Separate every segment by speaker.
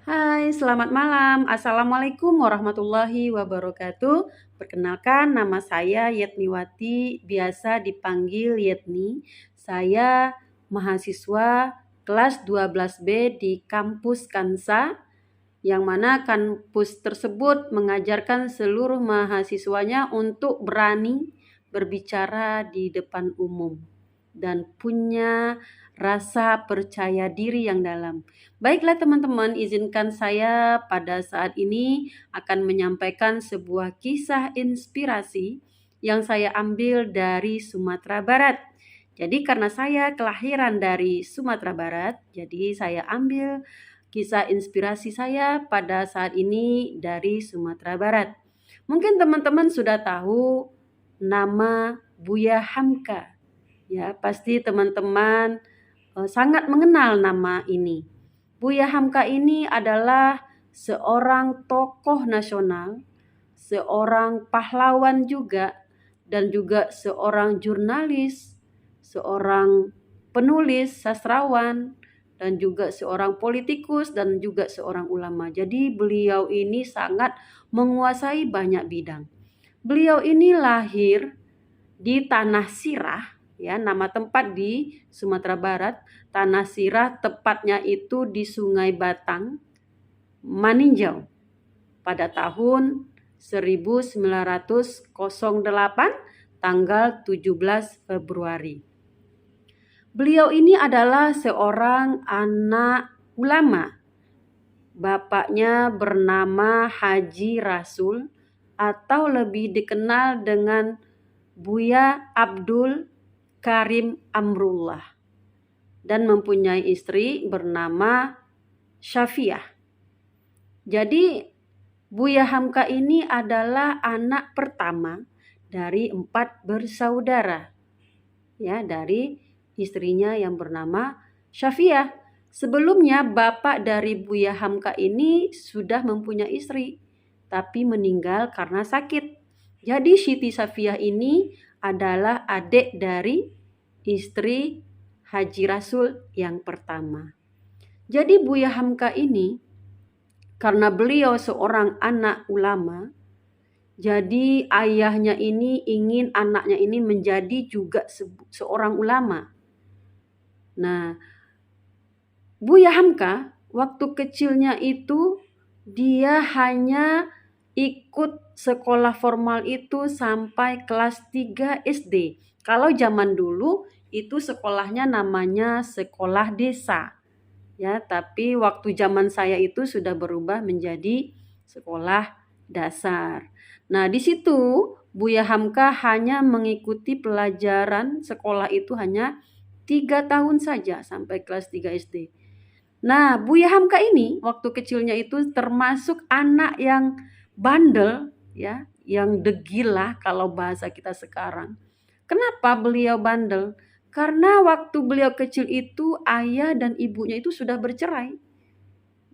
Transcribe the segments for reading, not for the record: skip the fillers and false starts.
Speaker 1: Hai, selamat malam. Assalamualaikum warahmatullahi wabarakatuh. Perkenalkan, nama saya Yetniwati, biasa dipanggil Yetni. Saya mahasiswa kelas 12B di kampus Kansa, yang mana kampus tersebut mengajarkan seluruh mahasiswanya untuk berani berbicara di depan umum dan punya rasa percaya diri yang dalam. Baiklah teman-teman, izinkan saya pada saat ini akan menyampaikan sebuah kisah inspirasi yang saya ambil dari Sumatera Barat. Jadi karena saya kelahiran dari Sumatera Barat, jadi saya ambil kisah inspirasi saya pada saat ini dari Sumatera Barat. Mungkin teman-teman sudah tahu nama Buya Hamka. Ya, pasti teman-teman sangat mengenal nama ini. Buya Hamka ini adalah seorang tokoh nasional, seorang pahlawan juga, dan juga seorang jurnalis, seorang penulis, sastrawan, dan juga seorang politikus, dan juga seorang ulama. Jadi beliau ini sangat menguasai banyak bidang. Beliau ini lahir di Tanah Sirah, ya, nama tempat di Sumatera Barat. Tanah Sirah tepatnya itu di Sungai Batang, Maninjau, pada tahun 1908 tanggal 17 Februari. Beliau ini adalah seorang anak ulama. Bapaknya bernama Haji Rasul atau lebih dikenal dengan Buya Abdul Karim Amrullah, dan mempunyai istri bernama Syafiah. Jadi Buya Hamka ini adalah anak pertama dari 4 bersaudara, ya, dari istrinya yang bernama Syafiah. Sebelumnya bapak dari Buya Hamka ini sudah mempunyai istri, tapi meninggal karena sakit. Jadi Siti Syafiah ini adalah adik dari istri Haji Rasul yang pertama. Jadi Buya Hamka ini, karena beliau seorang anak ulama, jadi ayahnya ini ingin anaknya ini menjadi juga seorang ulama. Nah, Buya Hamka waktu kecilnya itu dia hanya ikut sekolah formal itu sampai kelas 3 SD. Kalau zaman dulu itu sekolahnya namanya sekolah desa. Ya, tapi waktu zaman saya itu sudah berubah menjadi sekolah dasar. Nah, di situ Buya Hamka hanya mengikuti pelajaran sekolah itu hanya 3 tahun saja sampai kelas 3 SD. Nah, Buya Hamka ini waktu kecilnya itu termasuk anak yang bandel, ya, yang degil lah kalau bahasa kita sekarang. Kenapa beliau bandel? Karena waktu beliau kecil itu ayah dan ibunya itu sudah bercerai.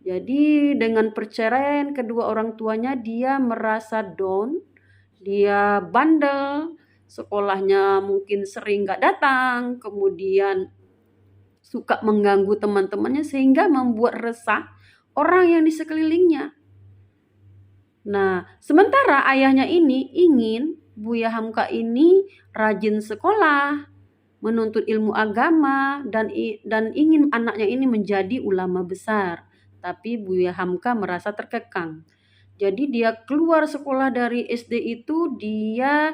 Speaker 1: Jadi dengan perceraian kedua orang tuanya dia merasa down, dia bandel, sekolahnya mungkin sering gak datang, kemudian suka mengganggu teman-temannya sehingga membuat resah orang yang di sekelilingnya. Nah, sementara ayahnya ini ingin Buya Hamka ini rajin sekolah, menuntut ilmu agama, dan ingin anaknya ini menjadi ulama besar. Tapi Buya Hamka merasa terkekang. Jadi dia keluar sekolah dari SD itu, dia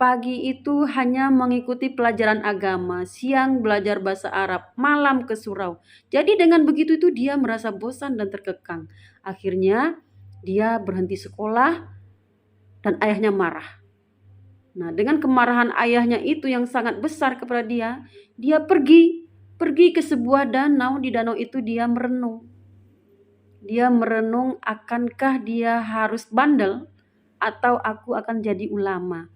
Speaker 1: pagi itu hanya mengikuti pelajaran agama, siang belajar bahasa Arab, malam ke surau. Jadi dengan begitu itu dia merasa bosan dan terkekang. Akhirnya dia berhenti sekolah dan ayahnya marah. Nah, dengan kemarahan ayahnya itu yang sangat besar kepada dia pergi ke sebuah danau. Di danau itu dia merenung. Dia merenung, akankah dia harus bandel atau aku akan jadi ulama.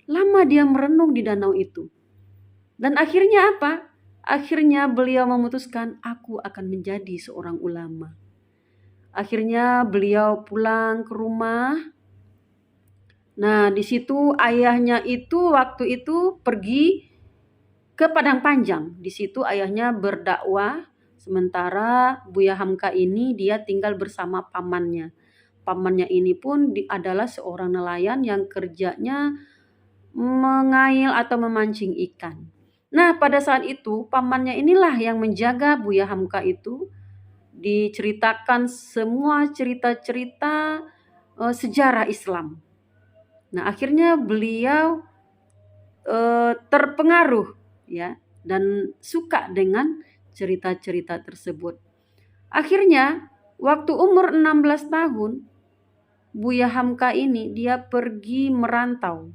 Speaker 1: Lama dia merenung di danau itu. Dan akhirnya apa? Akhirnya beliau memutuskan, aku akan menjadi seorang ulama. Akhirnya beliau pulang ke rumah. Nah, di situ ayahnya itu waktu itu pergi ke Padang Panjang. Di situ ayahnya berdakwah Sementara Buya Hamka ini dia tinggal bersama pamannya. Pamannya ini pun adalah seorang nelayan yang kerjanya mengail atau memancing ikan. Nah, pada saat itu pamannya inilah yang menjaga Buya Hamka itu. Diceritakan semua cerita-cerita sejarah Islam. Nah, akhirnya beliau terpengaruh ya dan suka dengan cerita-cerita tersebut. Akhirnya waktu umur 16 tahun Buya Hamka ini dia pergi merantau.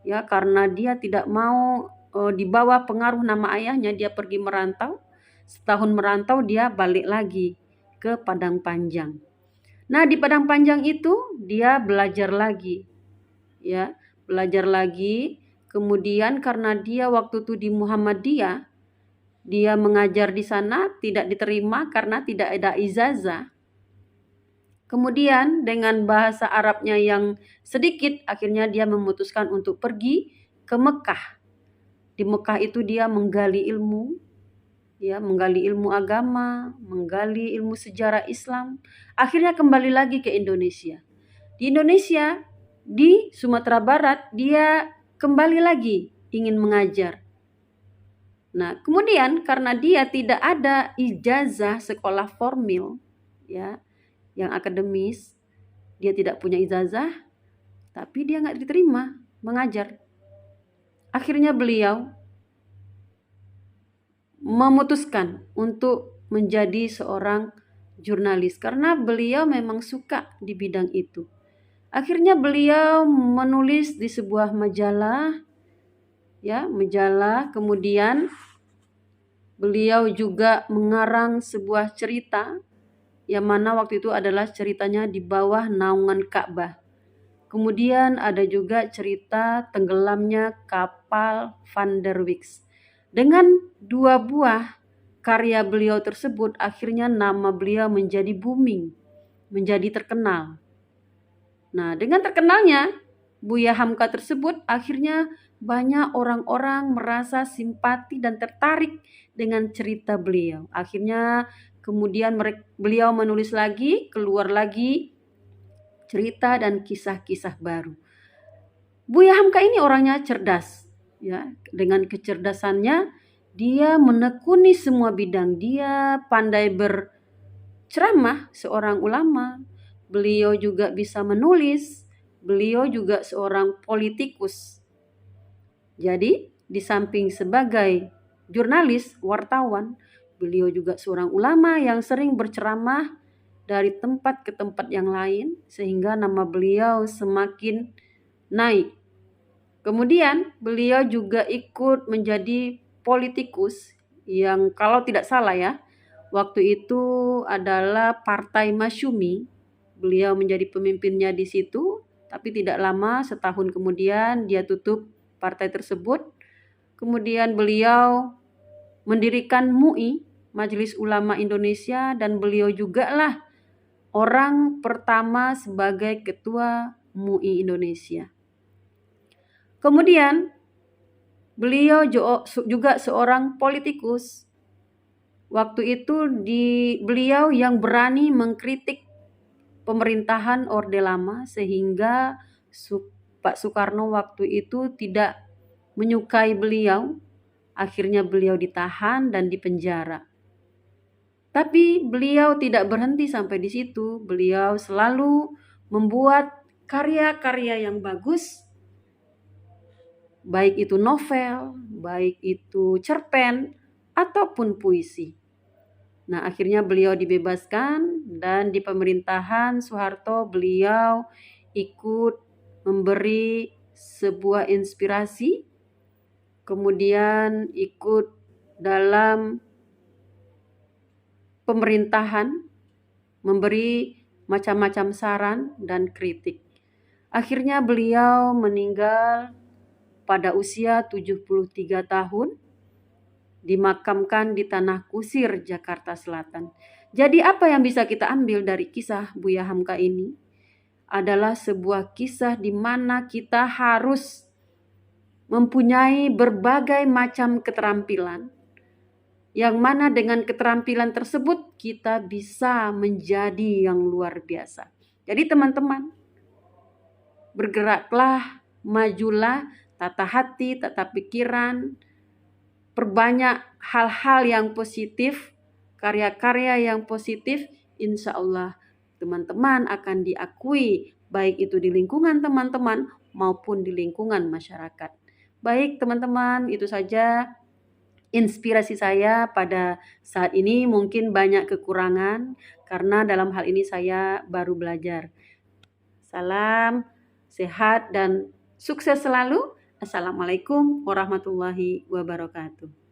Speaker 1: Ya, karena dia tidak mau di bawah pengaruh nama ayahnya, dia pergi merantau. Setahun merantau dia balik lagi ke Padang Panjang. Nah, di Padang Panjang itu dia belajar lagi. Ya, belajar lagi. Kemudian karena dia waktu itu di Muhammadiyah, dia mengajar di sana tidak diterima karena tidak ada ijazah. Kemudian dengan bahasa Arabnya yang sedikit, akhirnya dia memutuskan untuk pergi ke Mekah. Di Mekah itu dia menggali ilmu, ya, menggali ilmu agama, menggali ilmu sejarah Islam. Akhirnya kembali lagi ke Indonesia. Di Indonesia, di Sumatera Barat, dia kembali lagi ingin mengajar. Nah, kemudian karena dia tidak ada ijazah sekolah formal, ya, yang akademis, dia tidak punya ijazah, tapi dia nggak diterima mengajar. Akhirnya beliau memutuskan untuk menjadi seorang jurnalis karena beliau memang suka di bidang itu. Akhirnya beliau menulis di sebuah majalah, ya, majalah. Kemudian beliau juga mengarang sebuah cerita yang mana waktu itu adalah ceritanya di bawah naungan Ka'bah. Kemudian ada juga cerita tenggelamnya kapal Van der Wijk. Dengan dua buah karya beliau tersebut, akhirnya nama beliau menjadi booming, menjadi terkenal. Nah, dengan terkenalnya Buya Hamka tersebut, akhirnya banyak orang-orang merasa simpati dan tertarik dengan cerita beliau. Akhirnya kemudian beliau menulis lagi, keluar lagi cerita dan kisah-kisah baru. Buya Hamka ini orangnya cerdas, ya. Dengan kecerdasannya dia menekuni semua bidang. Dia pandai berceramah, seorang ulama. Beliau juga bisa menulis. Beliau juga seorang politikus. Jadi, di samping sebagai jurnalis, wartawan, beliau juga seorang ulama yang sering berceramah dari tempat ke tempat yang lain sehingga nama beliau semakin naik. Kemudian beliau juga ikut menjadi politikus yang kalau tidak salah ya, waktu itu adalah Partai Masyumi. Beliau menjadi pemimpinnya di situ, tapi tidak lama, setahun kemudian dia tutup partai tersebut. Kemudian beliau mendirikan MUI, Majelis Ulama Indonesia, dan beliau juga lah orang pertama sebagai ketua MUI Indonesia. Kemudian beliau juga seorang politikus. Waktu itu beliau yang berani mengkritik pemerintahan Orde Lama sehingga Pak Soekarno waktu itu tidak menyukai beliau. Akhirnya beliau ditahan dan dipenjara. Tapi beliau tidak berhenti sampai di situ. Beliau selalu membuat karya-karya yang bagus, baik itu novel, baik itu cerpen, ataupun puisi. Nah, akhirnya beliau dibebaskan dan di pemerintahan Soeharto beliau ikut memberi sebuah inspirasi, kemudian ikut dalam pemerintahan, memberi macam-macam saran dan kritik. Akhirnya beliau meninggal pada usia 73 tahun, dimakamkan di Tanah Kusir, Jakarta Selatan. Jadi apa yang bisa kita ambil dari kisah Buya Hamka ini? Adalah sebuah kisah di mana kita harus mempunyai berbagai macam keterampilan, Yang mana dengan keterampilan tersebut kita bisa menjadi yang luar biasa. Jadi teman-teman, bergeraklah, majulah, tata hati, tata pikiran, perbanyak hal-hal yang positif, karya-karya yang positif, insya Allah teman-teman akan diakui, baik itu di lingkungan teman-teman maupun di lingkungan masyarakat. Baik teman-teman, itu saja inspirasi saya pada saat ini. Mungkin banyak kekurangan karena dalam hal ini saya baru belajar. Salam sehat dan sukses selalu. Assalamualaikum warahmatullahi wabarakatuh.